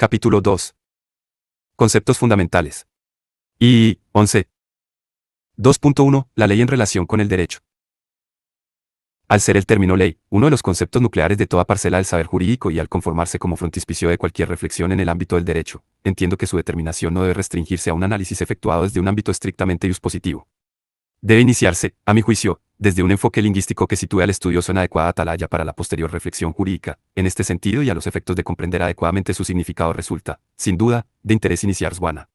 Capítulo 2. Conceptos fundamentales. Y 11. 2.1. La ley en relación con el derecho. Al ser el término ley, uno de los conceptos nucleares de toda parcela del saber jurídico y al conformarse como frontispicio de cualquier reflexión en el ámbito del derecho, entiendo que su determinación no debe restringirse a un análisis efectuado desde un ámbito estrictamente dispositivo. Debe iniciarse, a mi juicio, desde un enfoque lingüístico que sitúe al estudioso en adecuada atalaya para la posterior reflexión jurídica. En este sentido y a los efectos de comprender adecuadamente su significado resulta, sin duda, de interés iniciar Swana.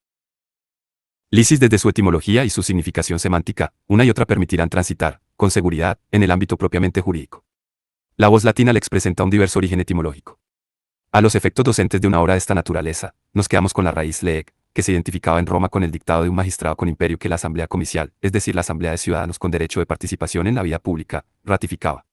Lisis desde su etimología y su significación semántica, una y otra permitirán transitar, con seguridad, en el ámbito propiamente jurídico. La voz latina les presenta un diverso origen etimológico. A los efectos docentes de una obra de esta naturaleza, nos quedamos con la raíz leg, que se identificaba en Roma con el dictado de un magistrado con imperio que la asamblea comicial, es decir, la asamblea de ciudadanos con derecho de participación en la vida pública, ratificaba.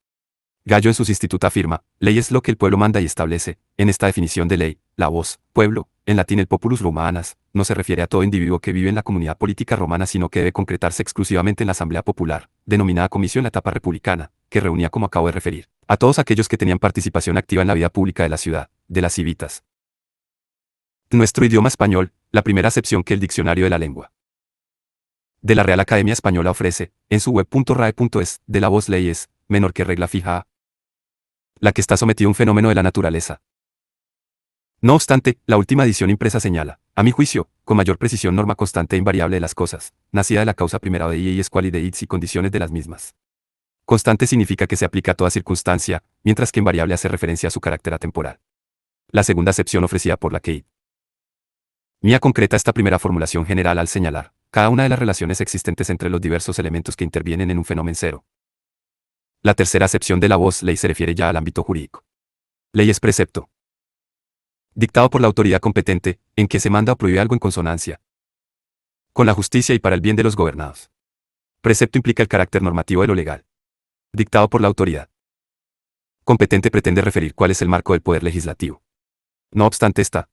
Gallo en sus instituta afirma, ley es lo que el pueblo manda y establece. En esta definición de ley, la voz, pueblo, en latín el populus romanas, no se refiere a todo individuo que vive en la comunidad política romana, sino que debe concretarse exclusivamente en la asamblea popular, denominada comisión en la etapa republicana, que reunía, como acabo de referir, a todos aquellos que tenían participación activa en la vida pública de la ciudad, de las civitas. En nuestro idioma español, la primera acepción que el Diccionario de la Lengua de la Real Academia Española ofrece, en su web.rae.es, de la voz ley es, menor que regla fija a la que está sometido un fenómeno de la naturaleza. No obstante, la última edición impresa señala, a mi juicio, con mayor precisión norma constante e invariable de las cosas, nacida de la causa primera de y esquali de its y condiciones de las mismas. Constante significa que se aplica a toda circunstancia, mientras que invariable hace referencia a su carácter atemporal. La segunda acepción ofrecida por la que Mía concreta esta primera formulación general al señalar cada una de las relaciones existentes entre los diversos elementos que intervienen en un fenómeno cero. La tercera acepción de la voz ley se refiere ya al ámbito jurídico. Ley es precepto dictado por la autoridad competente, en que se manda o prohíbe algo en consonancia con la justicia y para el bien de los gobernados. Precepto implica el carácter normativo de lo legal. Dictado por la autoridad competente pretende referir cuál es el marco del poder legislativo. No obstante esta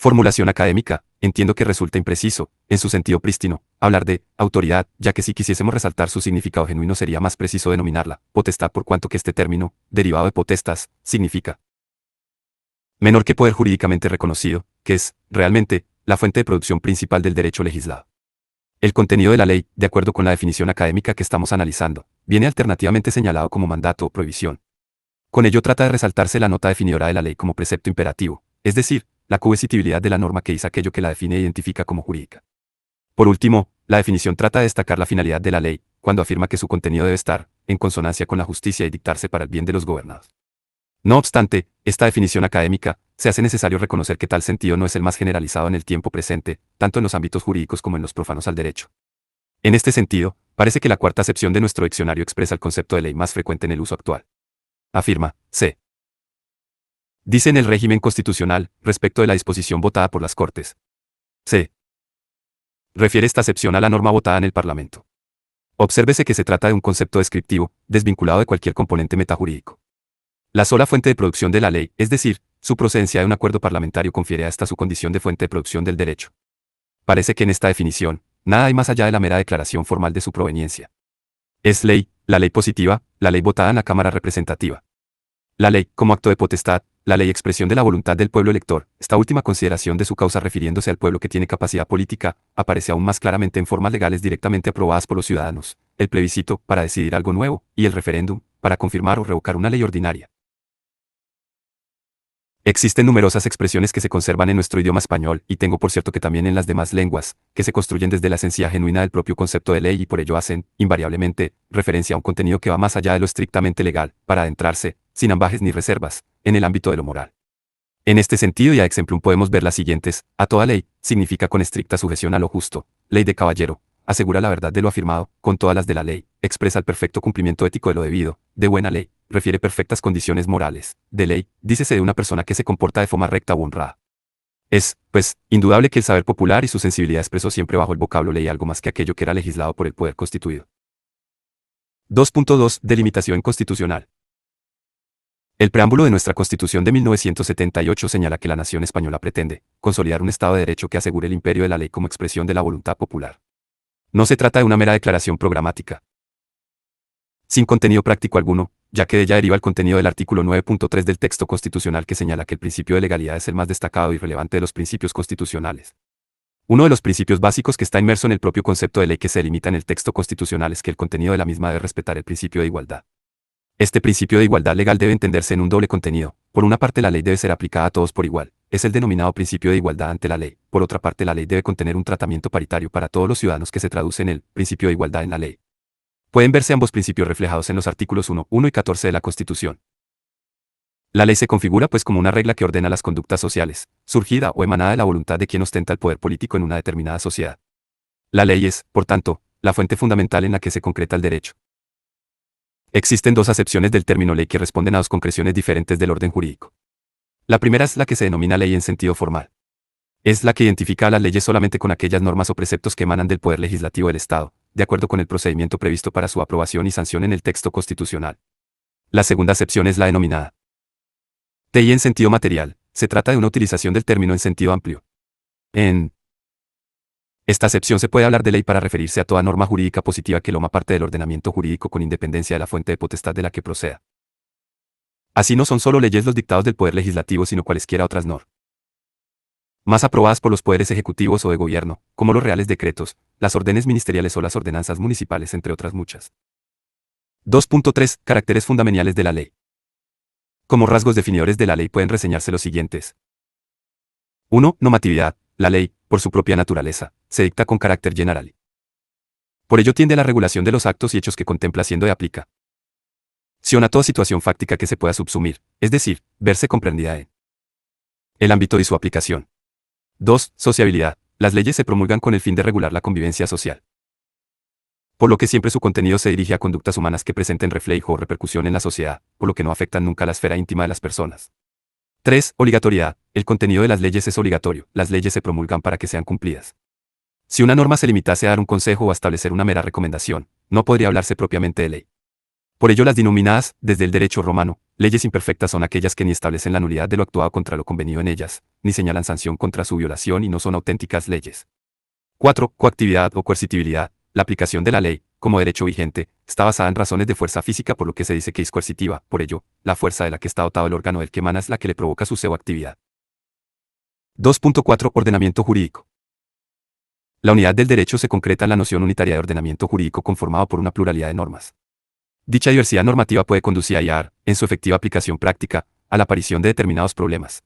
formulación académica, entiendo que resulta impreciso, en su sentido prístino, hablar de autoridad, ya que si quisiésemos resaltar su significado genuino sería más preciso denominarla potestad, por cuanto que este término, derivado de potestas, significa menor que poder jurídicamente reconocido, que es, realmente, la fuente de producción principal del derecho legislado. El contenido de la ley, de acuerdo con la definición académica que estamos analizando, viene alternativamente señalado como mandato o prohibición. Con ello trata de resaltarse la nota definidora de la ley como precepto imperativo, es decir, la coercitibilidad de la norma que dice aquello que la define e identifica como jurídica. Por último, la definición trata de destacar la finalidad de la ley, cuando afirma que su contenido debe estar en consonancia con la justicia y dictarse para el bien de los gobernados. No obstante, esta definición académica, se hace necesario reconocer que tal sentido no es el más generalizado en el tiempo presente, tanto en los ámbitos jurídicos como en los profanos al derecho. En este sentido, parece que la cuarta acepción de nuestro diccionario expresa el concepto de ley más frecuente en el uso actual. Afirma, c. Dice en el régimen constitucional, respecto de la disposición votada por las Cortes. C. Refiere esta acepción a la norma votada en el Parlamento. Obsérvese que se trata de un concepto descriptivo, desvinculado de cualquier componente metajurídico. La sola fuente de producción de la ley, es decir, su procedencia de un acuerdo parlamentario, confiere a esta su condición de fuente de producción del derecho. Parece que en esta definición, nada hay más allá de la mera declaración formal de su proveniencia. Es ley, la ley positiva, la ley votada en la Cámara Representativa. La ley, como acto de potestad, la ley expresión de la voluntad del pueblo elector, esta última consideración de su causa refiriéndose al pueblo que tiene capacidad política, aparece aún más claramente en formas legales directamente aprobadas por los ciudadanos, el plebiscito, para decidir algo nuevo, y el referéndum, para confirmar o revocar una ley ordinaria. Existen numerosas expresiones que se conservan en nuestro idioma español, y tengo por cierto que también en las demás lenguas, que se construyen desde la esencia genuina del propio concepto de ley y por ello hacen, invariablemente, referencia a un contenido que va más allá de lo estrictamente legal, para adentrarse, sin ambajes ni reservas, en el ámbito de lo moral. En este sentido y a exemplum podemos ver las siguientes: a toda ley, significa con estricta sujeción a lo justo, ley de caballero, asegura la verdad de lo afirmado, con todas las de la ley, expresa el perfecto cumplimiento ético de lo debido, de buena ley, refiere perfectas condiciones morales, de ley, dícese de una persona que se comporta de forma recta u honrada. Es, pues, indudable que el saber popular y su sensibilidad expresó siempre bajo el vocablo ley algo más que aquello que era legislado por el poder constituido. 2.2. Delimitación constitucional. El preámbulo de nuestra Constitución de 1978 señala que la nación española pretende consolidar un Estado de Derecho que asegure el imperio de la ley como expresión de la voluntad popular. No se trata de una mera declaración programática, sin contenido práctico alguno, ya que de ella deriva el contenido del artículo 9.3 del texto constitucional que señala que el principio de legalidad es el más destacado y relevante de los principios constitucionales. Uno de los principios básicos que está inmerso en el propio concepto de ley que se delimita en el texto constitucional es que el contenido de la misma debe respetar el principio de igualdad. Este principio de igualdad legal debe entenderse en un doble contenido. Por una parte, la ley debe ser aplicada a todos por igual. Es el denominado principio de igualdad ante la ley. Por otra parte, la ley debe contener un tratamiento paritario para todos los ciudadanos que se traduce en el principio de igualdad en la ley. Pueden verse ambos principios reflejados en los artículos 1, 1 y 14 de la Constitución. La ley se configura pues como una regla que ordena las conductas sociales, surgida o emanada de la voluntad de quien ostenta el poder político en una determinada sociedad. La ley es, por tanto, la fuente fundamental en la que se concreta el derecho. Existen dos acepciones del término ley que responden a dos concreciones diferentes del orden jurídico. La primera es la que se denomina ley en sentido formal. Es la que identifica a las leyes solamente con aquellas normas o preceptos que emanan del poder legislativo del Estado, de acuerdo con el procedimiento previsto para su aprobación y sanción en el texto constitucional. La segunda acepción es la denominada ley en sentido material. Se trata de una utilización del término en sentido amplio. En esta acepción se puede hablar de ley para referirse a toda norma jurídica positiva que forma parte del ordenamiento jurídico con independencia de la fuente de potestad de la que proceda. Así no son solo leyes los dictados del poder legislativo sino cualesquiera otras normas más aprobadas por los poderes ejecutivos o de gobierno, como los reales decretos, las órdenes ministeriales o las ordenanzas municipales entre otras muchas. 2.3. Caracteres fundamentales de la ley. Como rasgos definidores de la ley pueden reseñarse los siguientes. 1. Normatividad. La ley, por su propia naturaleza, se dicta con carácter general. Por ello tiende a la regulación de los actos y hechos que contempla siendo y aplica. A toda situación fáctica que se pueda subsumir, es decir, verse comprendida en el ámbito de su aplicación. 2. Sociabilidad. Las leyes se promulgan con el fin de regular la convivencia social. Por lo que siempre su contenido se dirige a conductas humanas que presenten reflejo o repercusión en la sociedad, por lo que no afectan nunca a la esfera íntima de las personas. 3. Obligatoriedad. El contenido de las leyes es obligatorio. Las leyes se promulgan para que sean cumplidas. Si una norma se limitase a dar un consejo o a establecer una mera recomendación, no podría hablarse propiamente de ley. Por ello las denominadas, desde el derecho romano, leyes imperfectas son aquellas que ni establecen la nulidad de lo actuado contra lo convenido en ellas, ni señalan sanción contra su violación y no son auténticas leyes. 4. Coactividad o coercitibilidad. La aplicación de la ley, como derecho vigente, está basada en razones de fuerza física por lo que se dice que es coercitiva, por ello, la fuerza de la que está dotado el órgano del que emana es la que le provoca su pseudoactividad. 2.4. Ordenamiento jurídico. La unidad del derecho se concreta en la noción unitaria de ordenamiento jurídico conformado por una pluralidad de normas. Dicha diversidad normativa puede conducir a hallar, en su efectiva aplicación práctica, a la aparición de determinados problemas.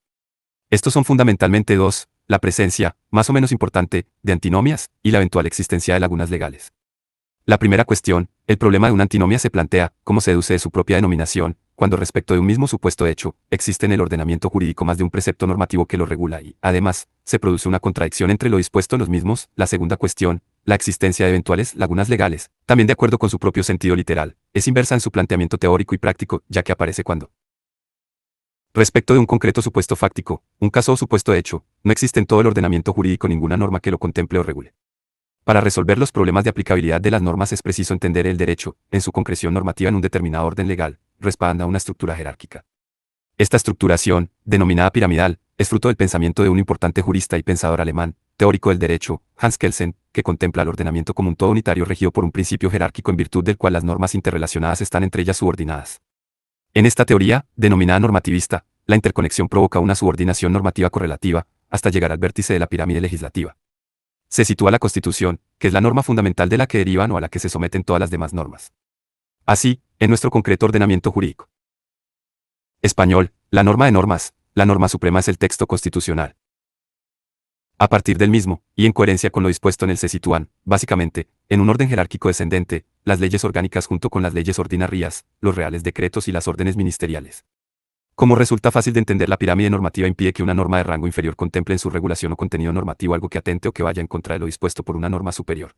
Estos son fundamentalmente dos: la presencia, más o menos importante, de antinomias, y la eventual existencia de lagunas legales. La primera cuestión, el problema de una antinomia se plantea, como se deduce de su propia denominación, cuando respecto de un mismo supuesto hecho, existe en el ordenamiento jurídico más de un precepto normativo que lo regula y, además, se produce una contradicción entre lo dispuesto en los mismos. La segunda cuestión, la existencia de eventuales lagunas legales, también de acuerdo con su propio sentido literal, es inversa en su planteamiento teórico y práctico, ya que aparece cuando, respecto de un concreto supuesto fáctico, un caso o supuesto hecho, no existe en todo el ordenamiento jurídico ninguna norma que lo contemple o regule. Para resolver los problemas de aplicabilidad de las normas es preciso entender el derecho, en su concreción normativa en un determinado orden legal, respalda una estructura jerárquica. Esta estructuración, denominada piramidal, es fruto del pensamiento de un importante jurista y pensador alemán, teórico del derecho, Hans Kelsen, que contempla el ordenamiento como un todo unitario regido por un principio jerárquico en virtud del cual las normas interrelacionadas están entre ellas subordinadas. En esta teoría, denominada normativista, la interconexión provoca una subordinación normativa correlativa, hasta llegar al vértice de la pirámide legislativa. Se sitúa la Constitución, que es la norma fundamental de la que derivan o a la que se someten todas las demás normas. Así, en nuestro concreto ordenamiento jurídico español, la norma de normas, la norma suprema es el texto constitucional. A partir del mismo, y en coherencia con lo dispuesto en él se sitúan, básicamente, en un orden jerárquico descendente, las leyes orgánicas junto con las leyes ordinarias, los reales decretos y las órdenes ministeriales. Como resulta fácil de entender, la pirámide normativa impide que una norma de rango inferior contemple en su regulación o contenido normativo algo que atente o que vaya en contra de lo dispuesto por una norma superior.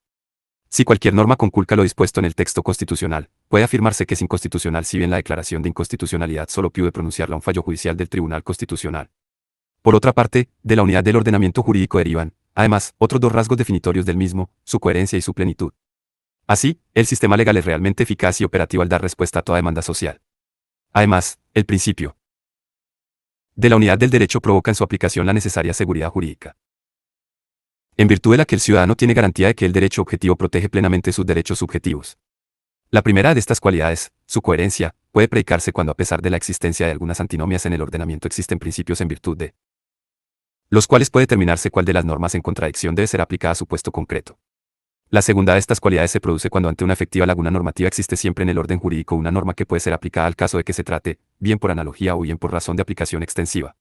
Si cualquier norma conculca lo dispuesto en el texto constitucional, puede afirmarse que es inconstitucional si bien la declaración de inconstitucionalidad solo puede pronunciarla un fallo judicial del Tribunal Constitucional. Por otra parte, de la unidad del ordenamiento jurídico derivan, además, otros dos rasgos definitorios del mismo, su coherencia y su plenitud. Así, el sistema legal es realmente eficaz y operativo al dar respuesta a toda demanda social. Además, el principio de la unidad del derecho provoca en su aplicación la necesaria seguridad jurídica, en virtud de la que el ciudadano tiene garantía de que el derecho objetivo protege plenamente sus derechos subjetivos. La primera de estas cualidades, su coherencia, puede predicarse cuando, a pesar de la existencia de algunas antinomias en el ordenamiento, existen principios en virtud de los cuales puede determinarse cuál de las normas en contradicción debe ser aplicada a supuesto concreto. La segunda de estas cualidades se produce cuando ante una efectiva laguna normativa existe siempre en el orden jurídico una norma que puede ser aplicada al caso de que se trate, bien por analogía o bien por razón de aplicación extensiva.